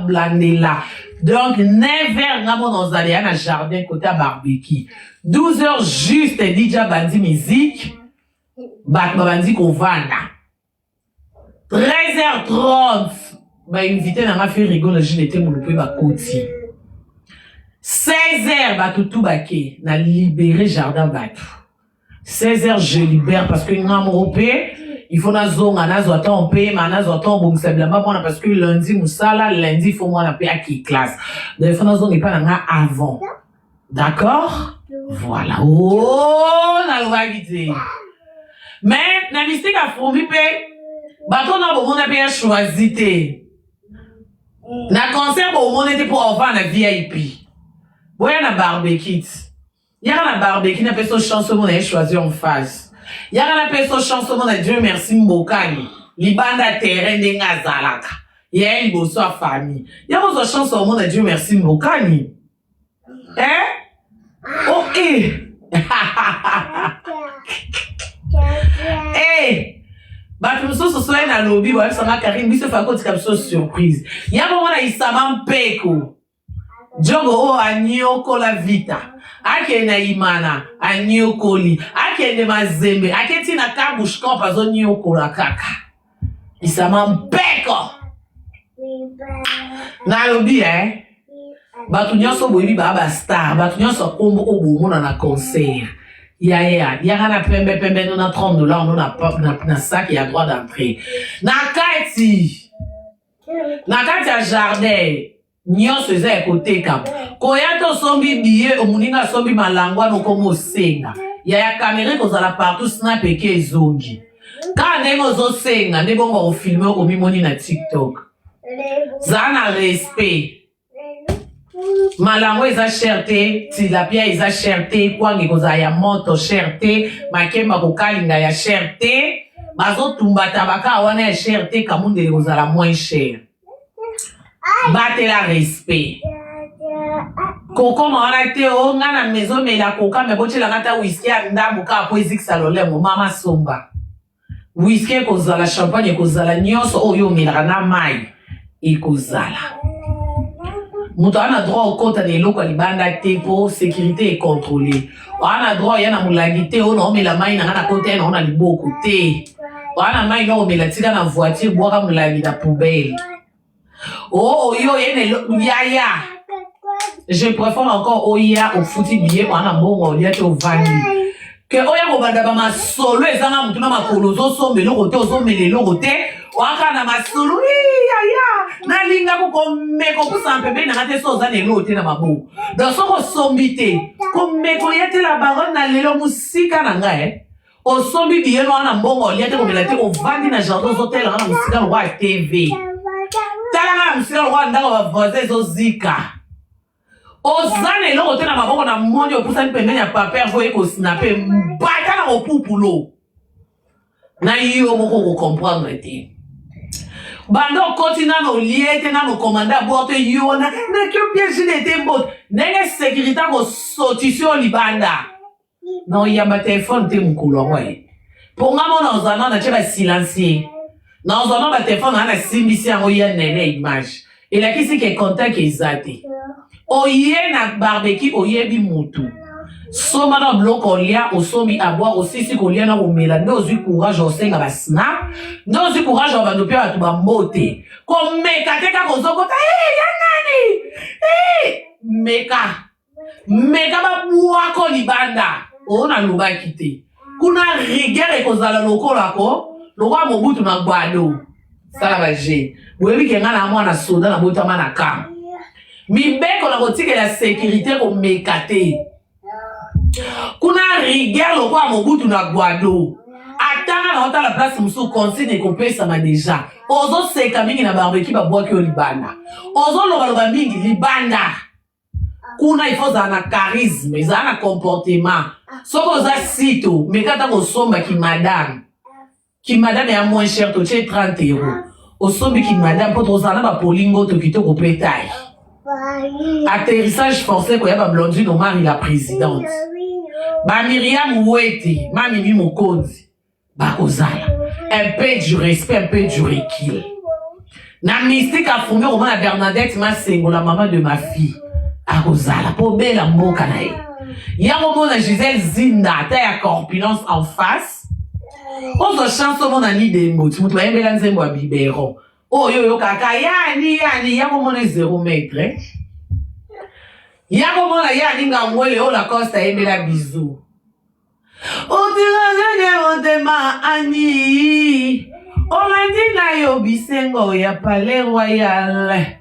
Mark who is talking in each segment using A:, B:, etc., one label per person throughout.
A: blandela. Donc, 9h, ngamo dans un jardin côté à barbecue. 12h juste, DJ bandi musique. Batma bandi kovanda. 13h30, bah invité na fait rigoler, je l'étais mon peu ma côté. 16h, bah tout baké, na libéré jardin batou. 16h, je libère parce que nous avons il faut na zonga na zo attend paye mana zo attend bon simplement parce que lundi musala lundi il faut moi na paye à qui classe. Donc il faut na zonga pas na avant. D'accord? Voilà. Oh, na loi guité. Mais na mystique a fourmi paye. Bateau na bon on a bien choisi té. Na concert bon on était pour avoir na VIP. Boya na barbecue. Y'a na barbecue na personne chance on a choisi en face. Y'a na personne chance on a Dieu merci mbokani. Libanda terrain de ngazalaka. Y'a il bosso a famille. Y'a bosso chance on a Dieu merci mbokani. Oh bah comme ça ce soir na lobby ouais ça m'a Karine oui se fait quoi comme ça surprise. Y'a bon na isama mpeko. Jogo o anyoko la vita. Ake na imana anyokoli. Ake ne mazembe. Ake tina kabushko pazo nyoko la kaka. Isama mpeko. Na lobby batu nyonso boyebi ba star, batu nyonso kombo obomona na concert. Ya kana pembe no na $30 no na sac ya droit d'entrée. Na kati ya jardin nyonso eza ya côté kam. Koya to sombi billet omuninga sombi malangwa no komo senga. Ya caméra kozala partout snap eke ezongi. Ka ndenge zo senga ndebongo o filmer o mimoni na TikTok. Zana respect. Malango eza cherté, tilapia eza cherté, kwangi koza ya moto cherté, makemba kokalinga ya cherté, bazo tumbata baka wana ya cherté kamundele kozala moins cher. Batela respect. Koko mawana te o nga na maison me la koka me boche la ngata whisky ya ndambu ka po ezikisa lolengo mama somba. Whisky kozala champagne kozala nyonso oyo melaka na mai ekozala. Mutu ana droit au compte de l'eau libanda te pour sécurité et contrôlée. Ana droit yana mulagi te on a la main na côté on a liboko te. Ana main no me la tira na voiture boire mulagi na poubelle. Oh yo yene yaya. Je préfère encore oya au fouti billet ana bongo lié au vani. Que oya ko banda ba masolo ezanga mutu na makolo zo sombe lo côté zo mele lo côté. Waka na masolo yaya na linga ko meko pusa mpebe na ngate soza ne lo te na mabu do so ko sombite ko meko yete la baronne na lelo musika na nga o sombi biye no na mbongo liate ko melate ko vandi na jardin hotel na musika wa TV tala na musika wa ndako ba voisin zo zika o zane lo te na mabongo na mondi o pusa mpebe ya paper vo e ko snapper mbata na opupulo na yo moko ko comprendre te. Bando continue no liete na no commanda bote yo na que piège n'était bot nenge sécurité ko sotisio libanda no yamba téléphone te mukolo ouais pour nga mona ozana na cheba silencier na ozana ba téléphone na simbisi yango ya nene image et la kisi ke contact ezate oye na barbecue oyebi mutu soma na bloko lia osomi aboa osisi kolia na komela ndozi courage osenga ba snap ndozi courage ba ndopi ba tu ba mbote ko meka teka kozokota ya nani meka ba buako libanda ona luba kite kuna rigueur ekozala lokola ko lokwa mobutu na gbado sala ba je boyebi kenga na mwana soda na botama na kam mibeko na kotika ya sécurité ko mekate kuna rigueur lokwa mobutu na gwado atanga na ota la place musu consigne ko pesa ma déjà ozo seka mingi na barbecue ba boaki o libanda ozo loba mingi libanda kuna ifoza na charisme za na comportement soko za sito mekata ko somba ki madame ya moins cher to che 30 €. Osombi ki madame poto zana ba polingo to kito ko petai. Atterrissage forcé ko ya ba blondine au mari la présidente. Ba Myriam Ouete, ma Mimi Mokonzi. Ba kozala. Un peu du respect, un peu du recul. Na mystique a formé au moins la Bernadette Masengo, la maman de ma fille. A Rosala, pour belle mboka na ye. Ya romona Gisèle Zinda, ta ya corpulence en face. Ozo chance au monde a ni des mots. Tu m'as trouvé un nzembo à biberon. Oh yo yo kaka, yani, ya romona 0 mètre. Ya romona yani ngamwele, oh la costa aimé la bisou. On dira que ma Annie. Olandina yo bisengo ya palais royal.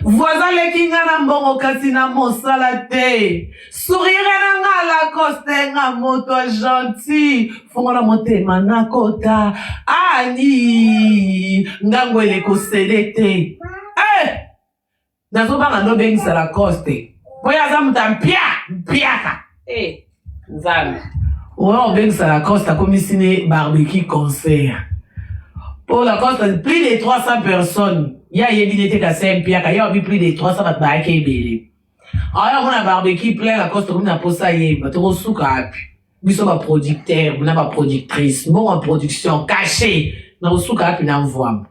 A: Voisin le kinga na mbongo kasi na mosala te. Sourire na nga la coste nga moto gentil. Fongo na motema na kota. Ani. Ngango ele kosele te. Nazo banga no bengisa la coste. Boya za mpiaka. Nzambe. On bengisa la coste comme si barbecue concert. Pour la coste, plus de 300 personnes. Il y a une à Saint-Pierre, il y a plus de 300 personnes qui sont alors, on a barbecue plein la coste, on a posé ça, il y a trop soukapi. Nous sommes un producteur, on n'a pas productrice. Bon, en production, cachée. Nous sommes soukapi, nous envoie.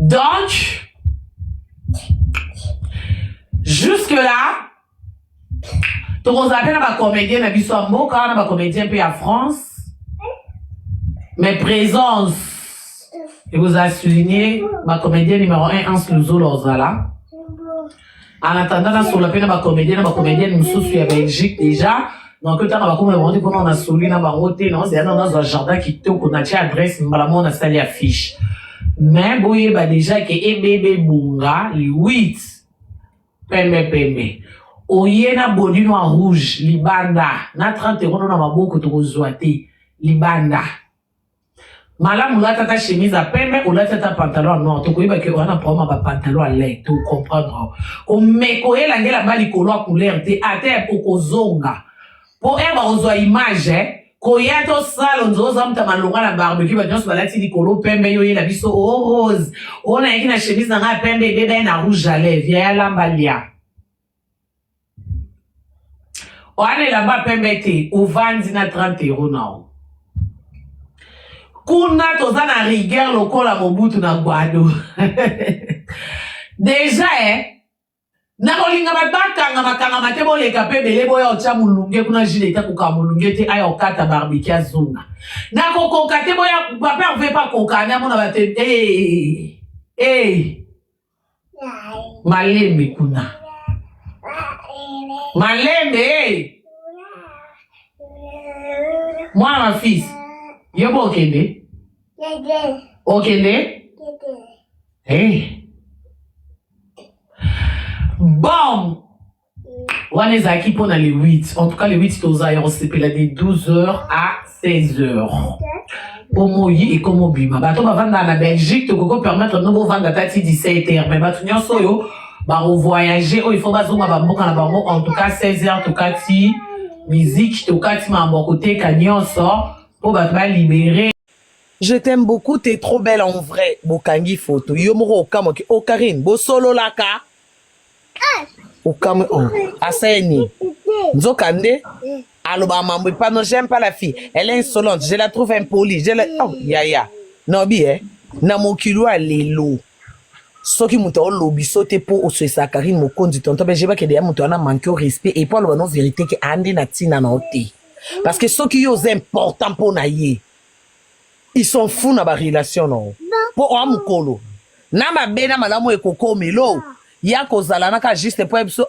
A: Donc, jusque-là, tu as un comédien, on a vu ça, on a un comédien puis à France. Mes présences. Et vous avez souligné ma comédienne numéro 1, Hans Luzo Lorzala. En attendant, sur la peine, ma comédienne nous soucie à Belgique déjà. Donc, quand on va demander comment on a souligné dans ma route, non, c'est dans un jardin qui te qu'on a déjà adresse, malamon on a salé affiche. Mais, boye, bah, déjà, que bébé bunga, les 8. Pembe. Oye na bonino en rouge, libanda. Na 30 € na maboko to zoate, libanda. Malamu la tata chemise à pembe ou la tata pantalon noir. Tu connais que on a probablement pas pantalon à l'air. Tu comprends? On met quoi la ngela bali couleur couleur te ate pour zonga. Pour eba ozo image koya to salon zoza mta malonga la barbecue ba nyonso balati likolo pembe yo yela biso rose. On a une chemise na pembe bébé na rouge à lèvres ya lambalia. On est là-bas pembe te au vandi na 30 € na. Kuna toza na rigueur lokola Mobutu na Guado. Déjà na kolinga bakanga makanga matebo leka pe bele boya ocha mulunge kuna jileta kuka mulunge te aya okata barbecue zunga. Na kokoka te boya papa veut pas kokana mona bate malembe kuna. Malembe moi ma fils. Yo bo okende? Okende? Bon! On est acquis pour les 8. En tout cas, les 8, c'est aux aéros, c'est de 12h à 16h. Pour Moyi et comme Obima. Bah, toi, va vendre dans la Belgique, tu peux permettre de nous vendre à 17h. Mais, bah, tu n'as pas yo, bah, voyager, oh, il faut pas zoomer, bah, en tout cas, 16h, en tout cas, si, musique, en tout cas, si, ma bon côté, canyon sort, pour, bah, tu vas libérer.
B: Je t'aime beaucoup, t'es trop belle en vrai. Bokangi photo. Yomoro okamo ki Okarine. Bo solo laka. Okamo oh. Aseni. Nzokande. Aloba mambo pas non j'aime pas la fille. Elle est insolente. Je la trouve impolie. Oh ya. Nobi na mokilo alelo. Soki muto lobi sote po osesa Karine mokondi tonto ben jeba ke de muto na manque au respect et pas le non vérité que ande na tina na ote. Parce que soki yo important pour na ye. Ils sont fous dans la relation, non? Pour Amukolo. Nama bena malamu ekoko melo. Ya kozala naka juste pour ebso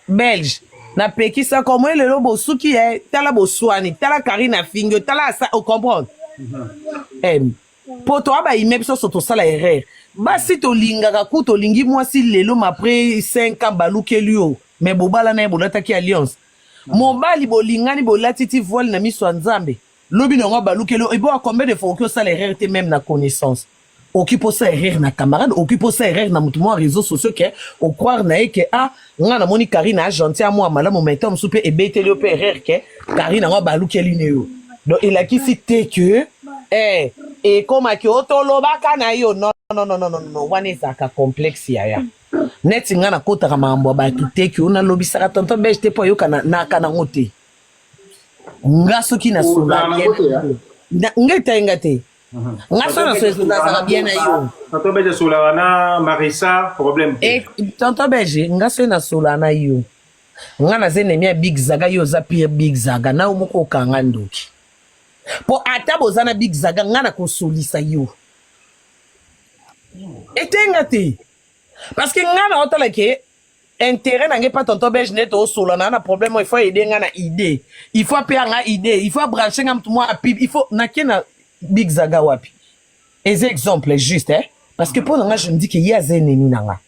B: belge. Na peki ça comme le lobo suki tala boswani, tala Karina fingo, tala ça au comprendre. Pour toi ba imebso soto sala erreur. Ba si to lingaka ku to lingi moi si lelo après 5 ans balukelio. Mais bobala na bolata ki alliance. Mobali bolingani bolatiti voile na miso nzambe. Lobi n'onga balukelo et bon combien de fois que ça l'erreur était même na connaissance occupe ça erreur na camarade occupe ça erreur na mutumo réseaux sociaux que au croire na que nga na moni Karina gentil à moi malamu momentum soupe et beteli op erreur que Karina nga balukeli neo donc il a qui cité que et comme que otoloba kana yo non wane zaka complexe ya net nga na kota ka mambo ba tout que on a lobi saka tonton beje te po yo kana na kana ngote nga soki na sola ngeta ngate nga so na so nazala bien na yo
C: tonton Belge sola na Marissa problème
B: e tonton Belge nga so na sola na yo nga naza nemi ya Big Zaga yo oza pire Big Zaga na yo moko okanga ndoki po ata boza na Big Zaga nga na kosolisa yo etenga te parce que nga na otala ke intérêt nange pas tonton Belge net osola na problème il faut aider nga na idée il faut appeler nga idée il faut brancher nga mtu moi à pib il faut nakie na Big Zaga wapi eza exemple juste hein parce que pour nga je me dis que y a un ennemi nanga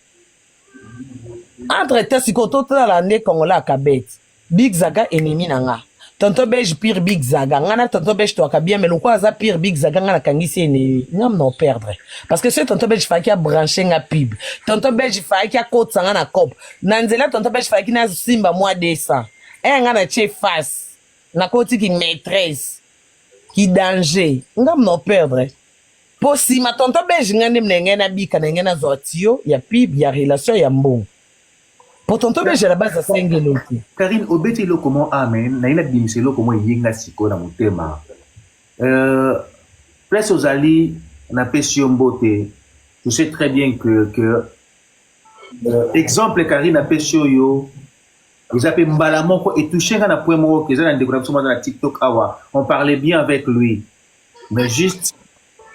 B: entre temps siko totala nde Congolais akabet Big Zaga ennemi nanga tonton Belge pire Big Zaga nga na tonton Belge toaka bien mais lokwa aza pire Big Zaga nga na kangisi ennemi nga mna perdre parce que ce tonton Belge faki a brancher nga pib tonton Belge faki a kotsa nga na cop na nzela tonton Belge faki na simba moi 200 nga na che face na koti ki maîtresse ki danger nga mna perdre po sima tonton Belge nga nde mnenge na bika na ngena zotio ya pib ya relation ya mbongo pour tonton Belge la base à sengelo te
C: Karine obeti lo comment amen na ina bimiselo comment yinga siko na mutema place aux ali na pesio mbote tu sais très bien que exemple Karine na pesio yo ils appellent mbala moko et touché na point moko que ça na ndeko na na TikTok awa on parlait bien avec lui mais juste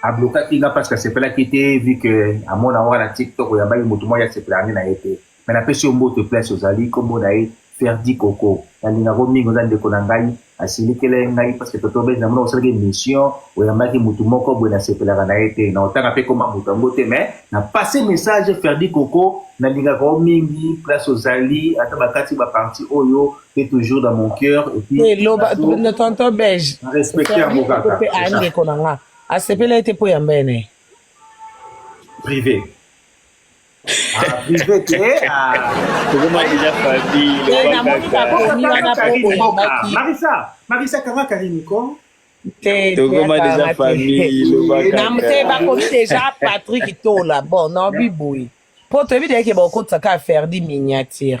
C: a bloqué kinga parce que c'est pas là qui était vu que à mon awa na TikTok ya bayi mutu moya c'est plané na été mais la pesio mbote place aux ali comme on a Ferdi Coco na linga ko mingo za ndeko na ngai asili kele ngai parce que tonton Belge na mona osala mission o ya maki mutu moko bo na sepelaka na été na otanga pe comme mutu mbote mais na passer message Ferdi Coco na linga ko mingi place aux ali ata bakati ba parti oyo est toujours dans mon cœur et puis
B: le tonton Belge
C: respecter mon gars
B: ande konanga a sepela été po ya mbene
C: privé privé que
D: Comment déjà
C: Marissa kama Karine ko
B: déjà Patrick Tola bon non biboui pour te dire que beaucoup de ça faire des miniatures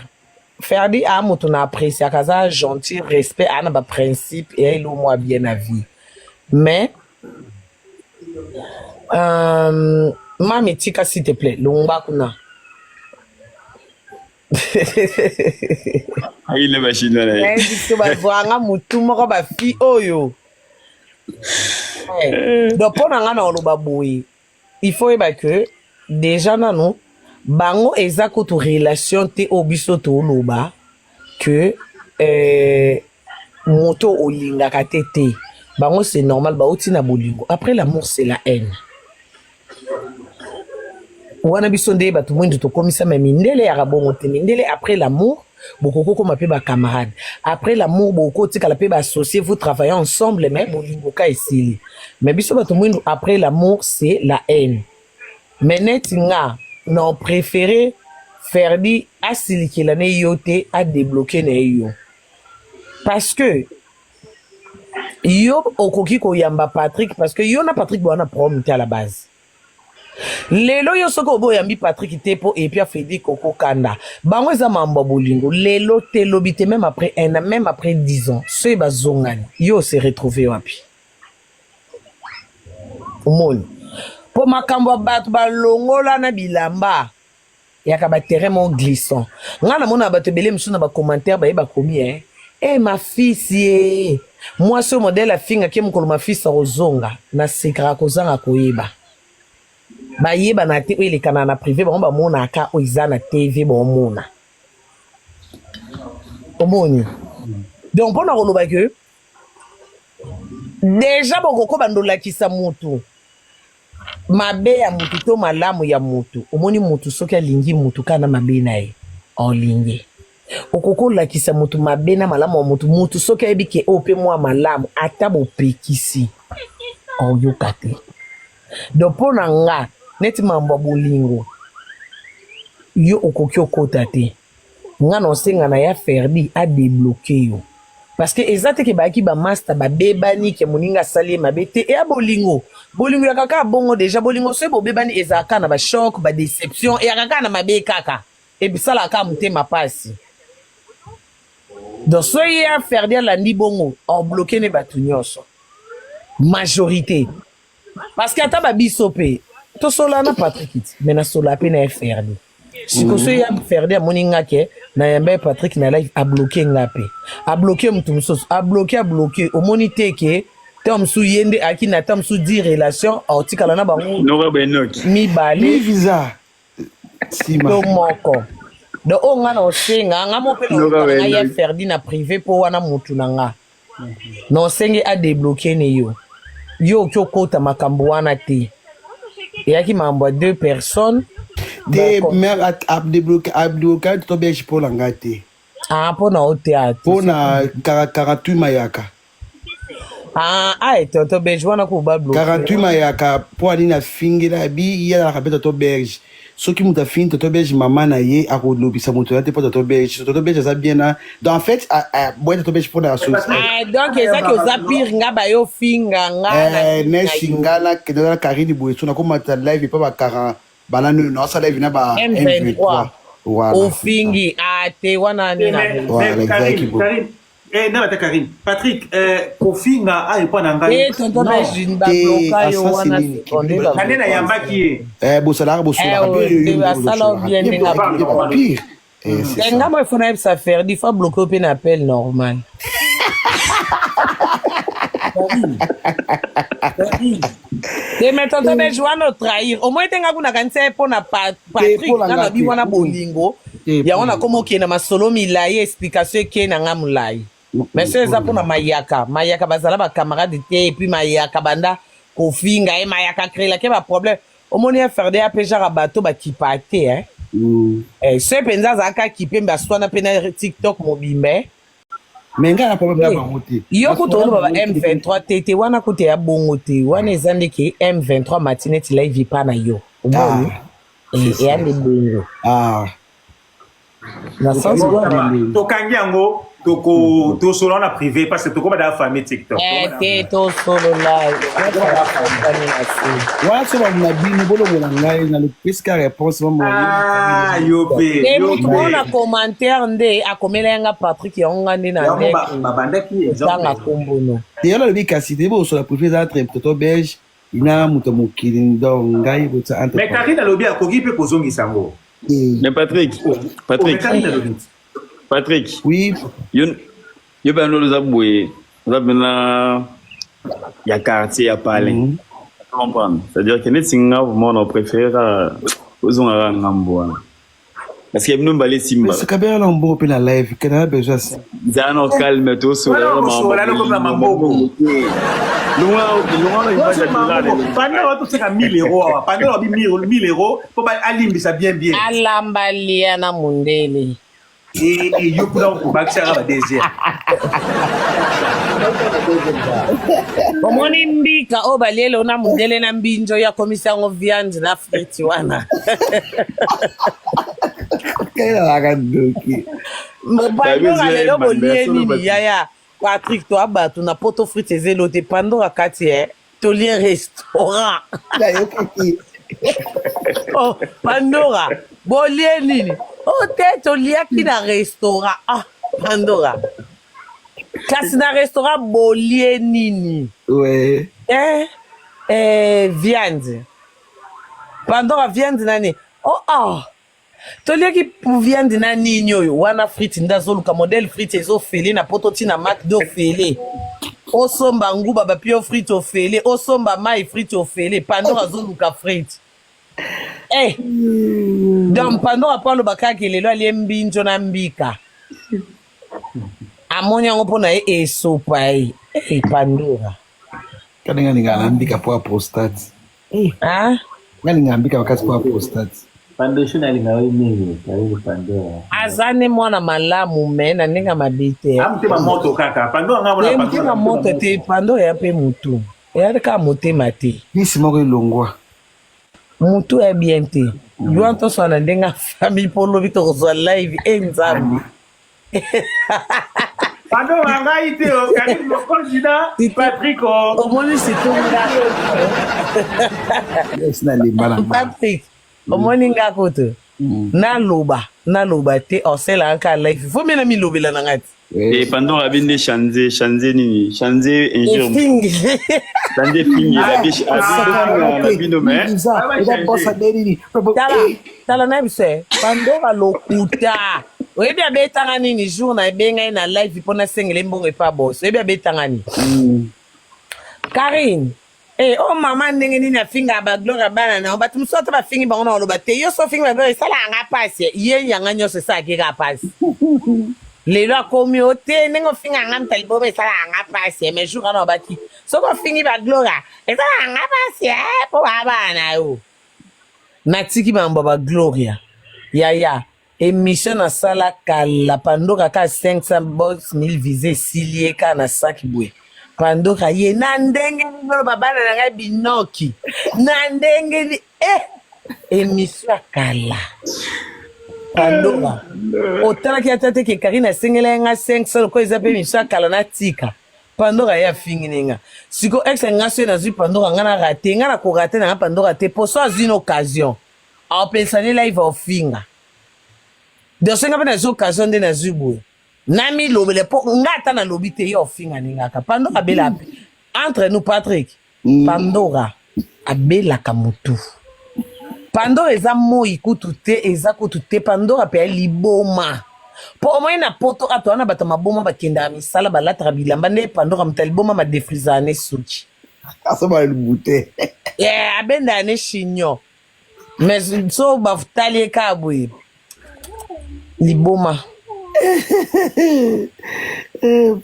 B: Ferdi a moto na apprécié kaza gentil respect ana ba principe et il moi bien à vie mais mami tika s'il te plaît longba kuna
D: il est machine là
B: biso bavwanga mutu moko bafi oyo donc mpo na nga na oloba boye il faut yeba que déjà nano bango eza kutu relation te oyo biso tooloba que moto olingaka te te bango c'est normal bauti na bolingo après l'amour c'est la haine wana biso nde bato mwindu tokomisa me mindele ya rabongo te mindele après l'amour bokoko koma pe ba camarade après l'amour boko tikala pe ba associé vous travaillez ensemble mais bolingo ka esili mais biso bato mwindu après l'amour c'est la haine mais net nga non préféré Ferdi asilikela ne yo te a débloquer ne yo parce que yo okoki koyamba Patrick parce que yo na Patrick bona problème te à la base lelo yo soko boyambi Patrick te po et puis Ferdi Coco Kanda bango eza mambo bolingo lelo te lobite même après un an même après 10 ans ce bazongani yo se retrouver wapi omoni po makambo bato balongola na bilamba yaka ba terrain mon glissant nga na mona bato belé msuna ba commentaire ba yeba komi ma fille moi ce modèle a finga ke mukolo ma fille sa ozonga na sekara kozanga koyeba ba yeba na te ele kana na privé ba mba mona aka oiza na TV ba mona omoni donc pona koloba que déjà bokoko bandola kisa mutu mabe ya mutu to malamu ya mutu omoni mutu soki alingi mutu kana mabe na ye olingi okoko lakisa mutu mabe na malamu wa mutu soki ayebi ke ope mwa malamu ata bopekisi oyoka te donc mpo na nga neti mambo bolingo yo okoki okota te nga na osenga na ya Ferdi adebloke yo parce que eza te ke bayaki bamaster babebani ke moninga asali ye mabe te eya bolingo ya kaka bongo déjà bolingo so bobebani ezalaka na bashock badéception eyaka kaka na mabe kaka ebisalaka motema pasi donc so ye Ferdi alandi bongo obloke ne bato nyonso majorité parce que ata babiso pe tosola na Patrick mais na sola pe na FRD sikoso ya FRD amoni nga ke na yamba Patrick na live a bloqué nga pe a bloqué mutu musoso a bloqué omoni te ke tom su yende aki na tom su di relation otikala na bango
D: Nora Benok.
B: mibale
E: visa sima
B: to moko de o nga na osenga nga mo pe na ya FRD na privé po wana mutu na nga no senge a débloquer ne yo kyo kota makambo wana te yaki mambo 2 personnes
E: te mère a débloqué to belge pour la ngate
B: po na o théâtre
E: pour na karatu mayaka
B: to belge wana ko ba bloquer
E: karatu mayaka pour ani na fingela bi ya la to belge soki muta fin to belge mama na ye akolobisa moto ya te po to belge za bien na donc en fait boîte to belge pour la sauce
B: donc eza que oza pire nga ba yo finga nga
E: ne singala ke dans la carine boeso na koma ta live pa ba 40 banane no sa live na ba
B: M23
E: voilà
B: ofingi te wana ni na
E: voilà exactement
C: non, mais Karim, Patrick, Kofi n'a pas d'engagement.
B: Tonton belge ba bloquer yo wana seconde ba
C: Kanena yambaki.
E: bosalar bosola
B: bien
E: pire
B: nga mo fona ça faire des fois bloquer pe na appel normal te mais tonton belge wana trahir au moins tenga kuna kanisa po na Patrick na bi wana bolingo ya wana komo ke na masolo milai explication ke na nga mulai mais c'est ça pour na mayaka bazala ba camarade te et puis mayaka banda kofinga e mayaka créer la ke ba problème au moins ya faire des apéja bateau ba kipate hein ce penza zaka kipe mba swana pena TikTok mobimbe
E: mais nga na problème na bangote
B: yo kutolo baba M23 tete wana kute ya bongo te wana ezande ke M23 matinette live pa na yo uboni et ande bongo na sens
C: to kangi yango to solo na privé parce que to ko ba da famille TikTok
B: te to solo live
E: wala so ba na bini bolo bona ngai na le pesca réponse mo
C: yope
B: et mutu na commentaire nde akomela yanga Patrick yonga ndi na ndek
C: ba banda ki
B: exemple kombono
E: te yalo le bikasi te bo so la privé za très toto belge ina muto mokili ndo ngai bota entre
C: mais Karina lobi akoki pe kozongisa ngo
D: Mais Patrick,
E: oui
D: yo ba no za boye za bena ya quartier ya pale comprendre c'est-à-dire que net singa mon préféré ozonga ngambo parce que nous balé simba
E: c'est kabela lombo pe na live que na besoin
D: za no calme to so
C: pendant watu seka 1000 euros pendant wabi 1000 euros po ba alimbisa bien
B: alambalia na mundele
C: et yo pour ko bakisa ba désir
B: omoni mbika obalelo na mundele na mbinjo ya komisa ngo viande na friti wana
E: kaila lagandoki
B: Pandora lelo bolie nini yaya Patrick to abatu na poto frite zelo te Pandora kati to lien restaurant oh Pandora bolie nini o te to lia ki na restaurant Pandora kasi na restaurant bolie nini
E: ouais
B: viande Pandora viande nani toliaki viande na nini oyo wana frite ndazoluka modèle frite ezofele na poto tina mak do fele osomba nguba bapio frite ofele osomba mai frite ofele Pandora azoluka frite donc Pandora po alobaka kelelo alie mbinjo na mbika amoni yango mpo na ye esopa ye Pandora
E: kaninga ningalambika po prostate nga ningambika wakati po prostate azane mwana malamu me na ndenge mabe te
C: motema
B: moto te Pandora ya mpe mutu eyali kaka motema te
E: bisi moko elongwa
B: mutu ya bien te yo ntoso na ndenge afami mpo lobi tokozwa live nzambi
C: Pandora ngai te Karim candidat Patrick
B: omoni situnga Patrick omoni nga kutu naloba te osela aka life fo mena milobela na ngati
D: et pendant la binde changer nini changer injure changer fingi la bino mais
B: tala na biso Pandora lokuta oyebi abetanga nini jour na ebengai na live mpona sengele mbongo epa boss oyebi abetanga nini Karine oh mama ndenge nini afinga ba Gloria bana na bato mosusu ata bafingi bango na oloba te yo so fingi ba Gloria esala yanga pasi ye yanga nyonso esalaki ka pasi lelo akomi o te ndenge ofinga yanga mtaliboba esala yanga pasi mais jour ana obaki soko ofingi ba Gloria esala yanga pasi mpo babana yo natiki bambo ba Gloria yaya émission na sala kala Pandora ka 500 boss 1000 visé silie ka na saki bwe Pandora ye na ndenge ngolo babana na ngai binoki na ndenge émission kala Pandora otala ki atate ke Karine sengela nga 500 ko izape émission kala na tika Pandora ya finginenga siko ex nga so na zu Pandora nga na raté nga na ko raté na Pandora te poso azine occasion a pensane live ofinga de senga bana zo occasion de na zubu nami lobele po ngata na lobi te yo finga ningaka Pandora abela entre nous Patrick Pandora abela kamutu Pandora eza moi kutu te eza kutu te Pandora pe liboma po moi na poto ato na bata maboma bakenda misala balatra bilamba ne Pandora mtaliboma ma defriza ne suchi
E: asa ba libute
B: abenda ne shinyo mais so bafutali kabwe liboma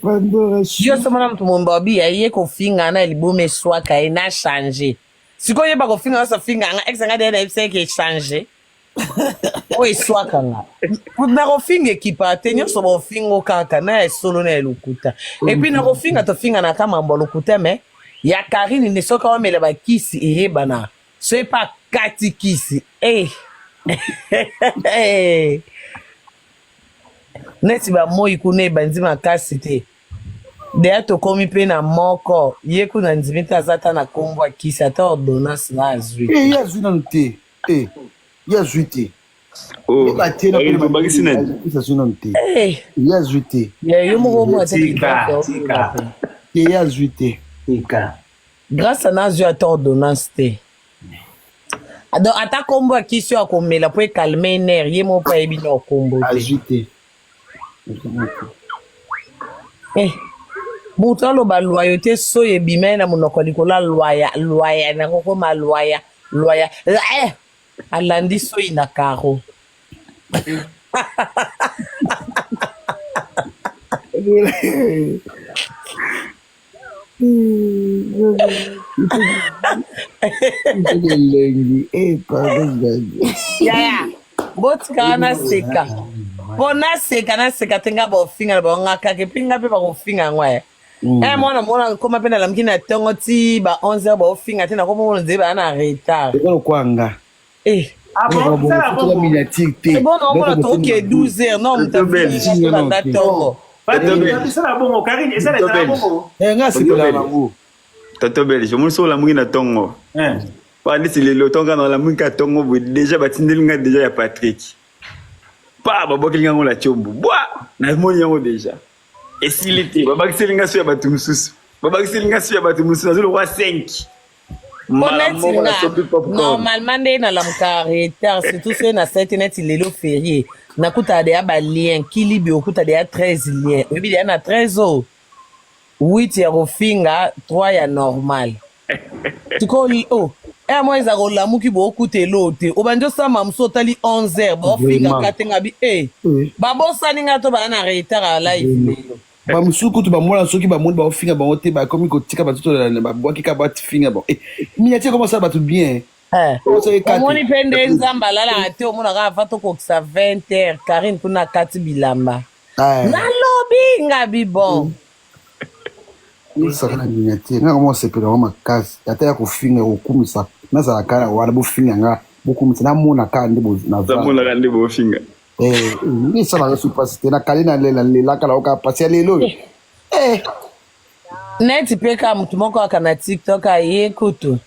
E: Pandora
B: yo somona mtu mombabi ye ko finga na liboma eswaka ina changer siko yeba ko finga sa finga nga ex nga de na ke changer o eswaka nga na ko finga ekipa te nyo so bo fingo kaka na solo na lukuta et puis na ko finga to finga na kama mbo lukuta me ya Karine ne soka o mele ba kisi ehebana so pas kati kisi neti ba moi kuna banzi makasi te deya tokomi pe na moko ye kuna nzimi te azata na kombo akisi ata ordonnance na azwi
E: ye azwi nanu te ye azwi te ye azwi te
B: yo moko mo
E: ye azwi te
B: grâce na azwi ata ordonnance te donc ata kombo akisi yo akomela po ekalme ner ye mo po ayebi na okombo te
E: azwi te
B: buto aloba loyauté so ebima na monoko likola loya na kokoma loya alandi so ina karo yaya botika na seka bona seka tenga ba ofinga ba ngaka ke pinga pe ba ofinga ngwa mwana koma pe na lamki na tongo ti ba 11h ba ofinga tena ko mona nzeba na retard
E: ko kwanga
B: bon on mona to ke 12h non mtabeli na tongo
D: Toto Belge, je me suis la mouine à Tongo. Pas dit le lotonga dans la mouine à Tongo, déjà batindel déjà ya Patrick. Pas babo kilinga la chombo. Bois, na moni yango déjà. Et s'il était baba kilinga sur batumusus. Baba kilinga sur batumusus, le roi 5.
B: Normalement nde na lamka retard surtout c'est na internet lelo férié. Na kuta de ba lien kilibi okuta de 13 liens. Ebi de na 13 o. 8 ya rofinga 3 ya normal. Tiko moi za ko lamuki bo okute lote. Obanjo sama msotali 11h bo finga katenga bi ba bosa ninga to ba na retard à live.
E: Ba musuku to ba mona soki ba monde ba finga ba ote ba komi ko tika ba to ba boki ka ba finga ba. Miniature comment ça ba tout bien.
B: Omoni pende nzamba lala ate omona ka fato ko 20h Karine kuna kati bilamba. Na lobby ngabi bon.
E: Ça kana miniature nga comment c'est pela ma case. Ata ya ko finga ko kumisa. Na za kana wala bo finga nga bo kumisa na mona ka ndebo na za.
D: Mona ka ndebo finga.
E: Ni sala ga supasite na kalina lela kala oka pasia lelo.
B: Neti peka mtu moko akana TikTok aye kutu.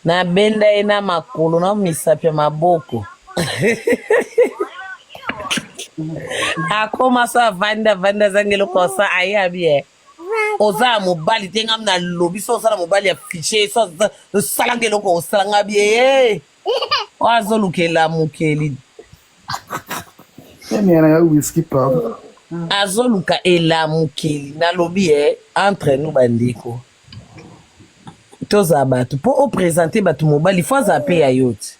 B: Na benda ina makulu na misapya maboko. akoma so avanda zangelo kosa ayabi oza mobali te ngam na lobi so osala mobali ya fiche so osala eloko osala nga bie azolukela mokeli
E: Nanga whisky papa.
B: azoluka elamukeli nalobi entre nous bandeko toza bato mpo opresente bato mobali fo aza pe ya yo ti